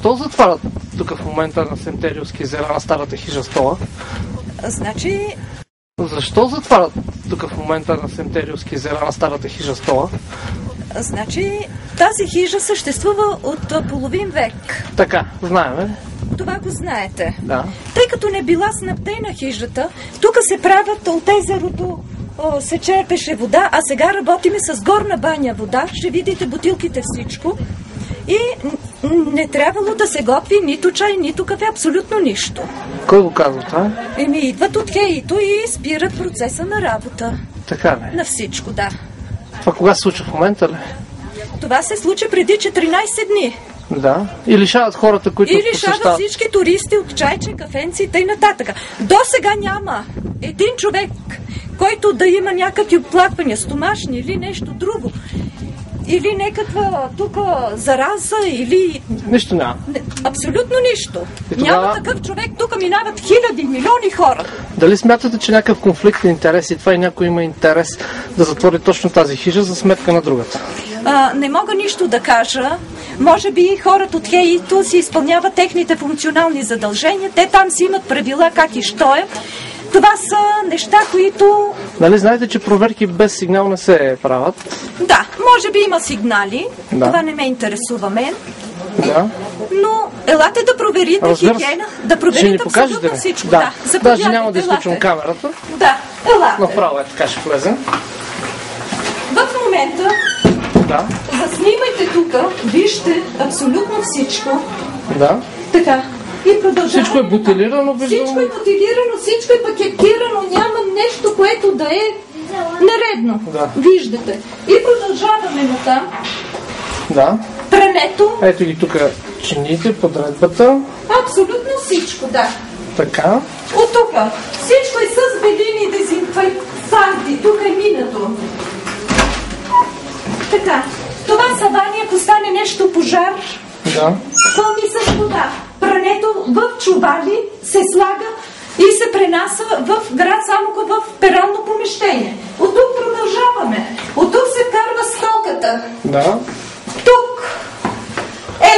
Защо затварят тук в момента на Сентериовски езера на старата хижа стола? Значи... Защо затварят тук в момента на Сентериовски езера на старата хижа стола? Значи тази хижа съществува от половин век. Така, знаеме. Това го знаете. Да. Тъй като не била снабдена хижата, тук се правят от езерото, се черпеше вода, а сега работиме с горна баня вода. Ще видите бутилките, всичко. И не трябвало да се готви нито чай, нито кафе, абсолютно нищо. Кой го казва това? Идват от ХЕИ-то и спират процеса на работа. Така ли? На всичко, да. Това кога се случва в момента ли? Това се случи преди 14 дни. Да. И лишават хората, които посещават. И лишават всички туристи от чайче, кафенци и т.н. До сега няма един човек, който да има някакви оплаквания, стомашни или нещо друго. Или някаква тук зараза, или... Нищо няма. Абсолютно нищо. Тогава... Няма такъв човек, тук минават хиляди, милиони хора. Дали смятате, че някакъв конфликт на интереси, това и някой има интерес да затвори точно тази хижа за сметка на другата? Не мога нищо да кажа. Може би хората от ХЕИ-то си изпълняват техните функционални задължения. Те там си имат правила как и що е. Това са неща, които... Нали знаете, че проверки без сигнал не се правят? Да, може би има сигнали. Да. Това не ме интересува мен. Да. Но елате да проверите хигиена, да проверите абсолютно всичко. Да. Даже няма да изключвам камерата. Да, елате. Направо е така, ще влезем. В момента да. Заснимайте тук, вижте абсолютно всичко. Да. Така. И продължаваме. Всичко е бутилирано, виждам. Всичко е бутилирано, всичко е пакетирано, няма нещо, което да е нередно. Да. Виждате. И продължаваме натам. Да. Прането. Ето ги тук чините, подредбата. Абсолютно всичко, да. Така. От тук. Всичко е с белини, дезинфекцанти. Тук е минато. Така. Това са вани, ако стане нещо пожар. Да. Пълни с вода. Прането в чували се слага и се пренася в град Самоков в перално помещение. От тук продължаваме. От тук се вкарва стоката. Да. Тук.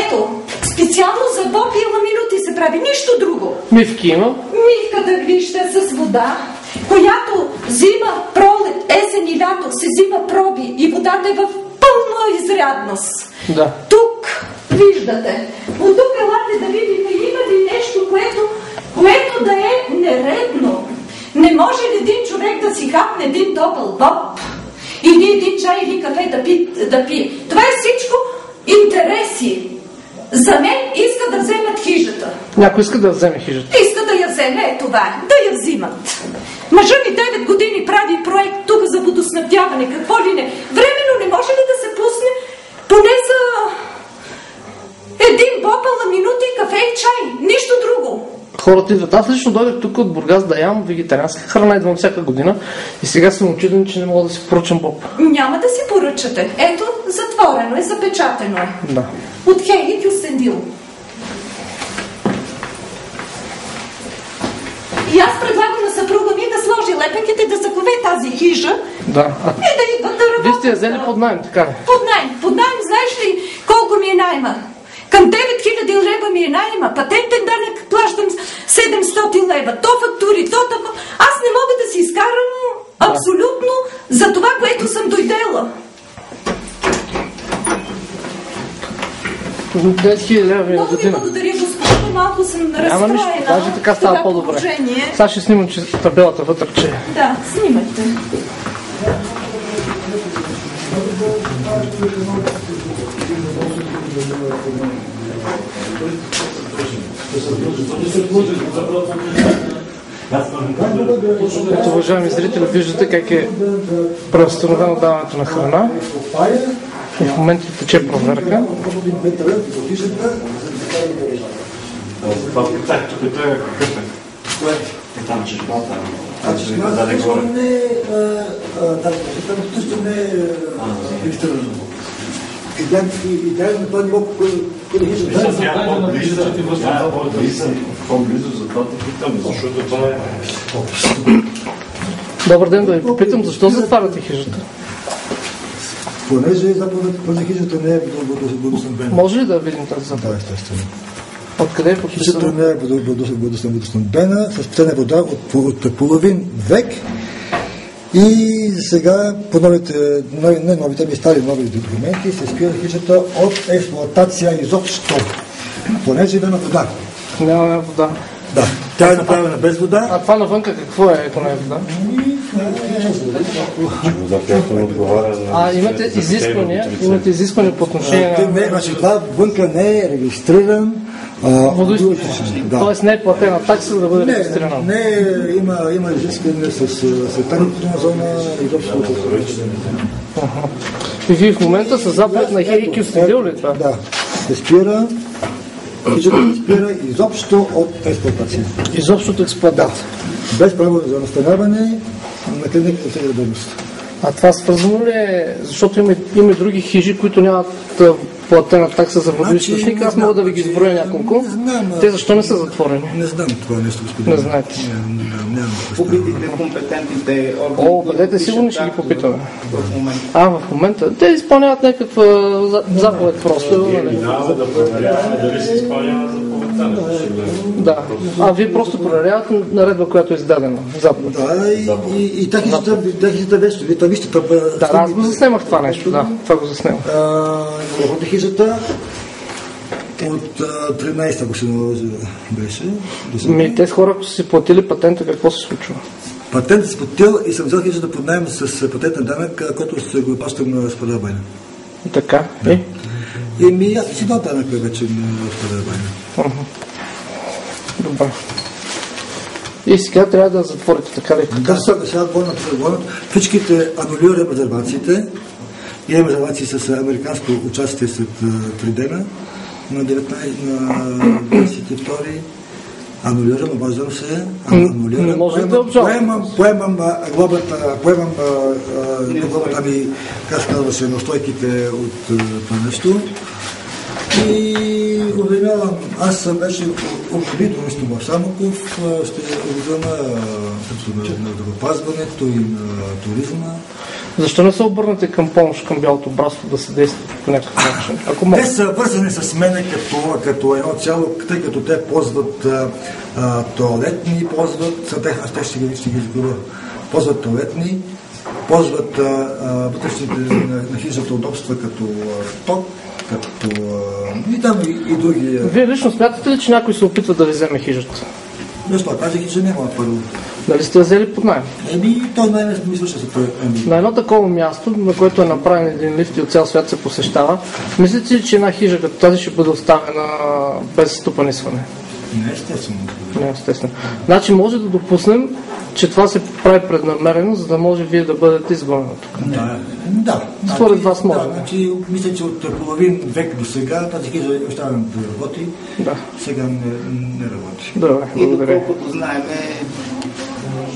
Ето. Специално за боб и ламиноти се прави. Нищо друго. Мивки има. Мивка да вижте с вода, която зима, пролет, есен и лято се взима проби и водата е в пълна изрядност. Да. Тук виждате. От тук елате да видите има ли нещо, което да е нередно. Не може ли един човек да си хапне един топъл боб или един чай или кафе да пие? Това е всичко интереси. За мен иска да вземат хижата. Някой иска да вземе хижата. Иска да я вземе, е това, да я взимат. Мъжа ми 9 години прави проект тук за водоснабдяване, какво ли не. Временно не може ли да се пусне поне за един бопала минута и кафе и чай, нищо друго. Хората идват. Аз лично дойдах тук от Бургас да ям вегетарианска храна, идвам всяка година и сега съм учуден, че не мога да си поръчам боб. Няма да си поръчате. Ето, затворено е, запечатено е. Да. От ХЕИ Кюстендил. И аз предлагам на съпруга ми да сложи лепенките, да закове тази хижа. Да. И да идват да работят. Вие сте я взели под найем, така ли? Под найем, знаеш ли колко ми е найма? Към 9000 лева ми е найма, патентен данък плащам 700 лева, то фактури, то тако. Аз не мога да си изкарам абсолютно за това, което съм дойдела. 10 000 лева ми е много ви благодаря, господа, малко съм разстроена. Нищо, даже така става по-добре. Сега ще снимам табелата вътре, че... Да, снимайте. Ето, уважаеми зрители, виждате как е преустановено даването на храна. И в момента тече проверка. Това питах, тук той е какъв е? Кое? Там чешмата. Чешмата също не е... Там също не е... Идеално това ниво, което хижа. По-близо, затова те питам, защото това е... Добър ден, да ви попитам, защо затваряте хижата? Понеже хижата не е водоснабдена. Може ли да видим тази заповед? Да, естествено. Откъде е Хижата подписано? не е водоснабдена, с питейна вода от половин век. И сега по новите стари документи се спира хижата от експлоатация изобщо, понеже има вода. Няма вода. Да, тя е направена без вода. А това навънка какво е, ако не е вода? Имате изисквания по отношение на Значи това вънка не е регистриран водоизточник. Да. Тоест не е платена такса да бъде регистрирана. Има изискване с светарната зона и изобщо. И вие в момента с заповед на ХЕИК следил ли това? Да, се спира, хижата се спира изобщо от експлоатация. Изобщо от експлоатация. Без право за настаняване на клиниката за дейност. А това свързано ли е? Защото има и други хижи, които нямат платена такса за водоизточник. Аз мога да ви ги изброя няколко. Те защо не са затворени? Не знам това нещо, господин. Не знаете. Нямам Попитайте компетентните органи. Бъдете сигурни, ще ги попитаме. В момента. В момента те изпълняват някаква заповед просто. Да проверяваме дали се изпълнява заповедта. Да. Вие просто проверявате наредба, която е издадена. Заповед. Да, и техните вещи. Вие вижте това. Да, аз го заснемах това нещо, да. Това го заснемах. От хижата от 13-та година беше. Тези хора, ако са си платили патента, какво се случва? Патент си платил и съм взел хижата под наем с патентен данък, който се го плащам на господа Байна. Така, Аз си дал данък вече на господа Байна. Добре. И сега трябва да затворите, така ли? Сега отворят. Всичките анулираме резервациите. Имаме резервации с американско участие след 3 дена. На 22 анулирам, обаждам се. Не може да обжалвам. Поемам глобата ми, как се казваше, неустойките от това нещо. И обявявам, аз съм вече обявително в Самоков, ще обявявам на здравеопазването и на туризма. Защо не се обърнете към помощ, към Бялото братство да се действа по някакъв начин? Те са вързани с мене като едно цяло, тъй като те ползват тоалетни, аз те ще ги изгубя, ползват тоалетни, ползват вътрешните на хижата удобства като ток, и там и други. Вие лично смятате ли, че някой се опитва да ви вземе хижата? Защо? Тази хижа няма първо. Дали сте я взели под наем? Той най-не мисля, че се прави. На едно такова място, на което е направен един лифт и от цял свят се посещава, мислите ли, че една хижа като тази ще бъде оставена без стопанисване? Не, естествено. Не, естествено. Значи може да допуснем, че това се прави преднамерено, за да може вие да бъдете изгонени тук. Да. Според вас може. Значи, мисля, че от половин век до сега тази хижа е оставена да работи. Да. Сега не работи. Добре, И доколкото знаем,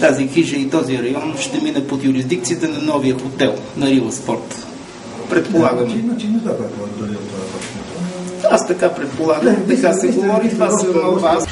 тази хижа и този район ще мине под юрисдикцията на новия хотел на Рила Спорт. Предполагаме. Значи не знам какво дали от това. Аз така предполагам, така се говори, това са малва.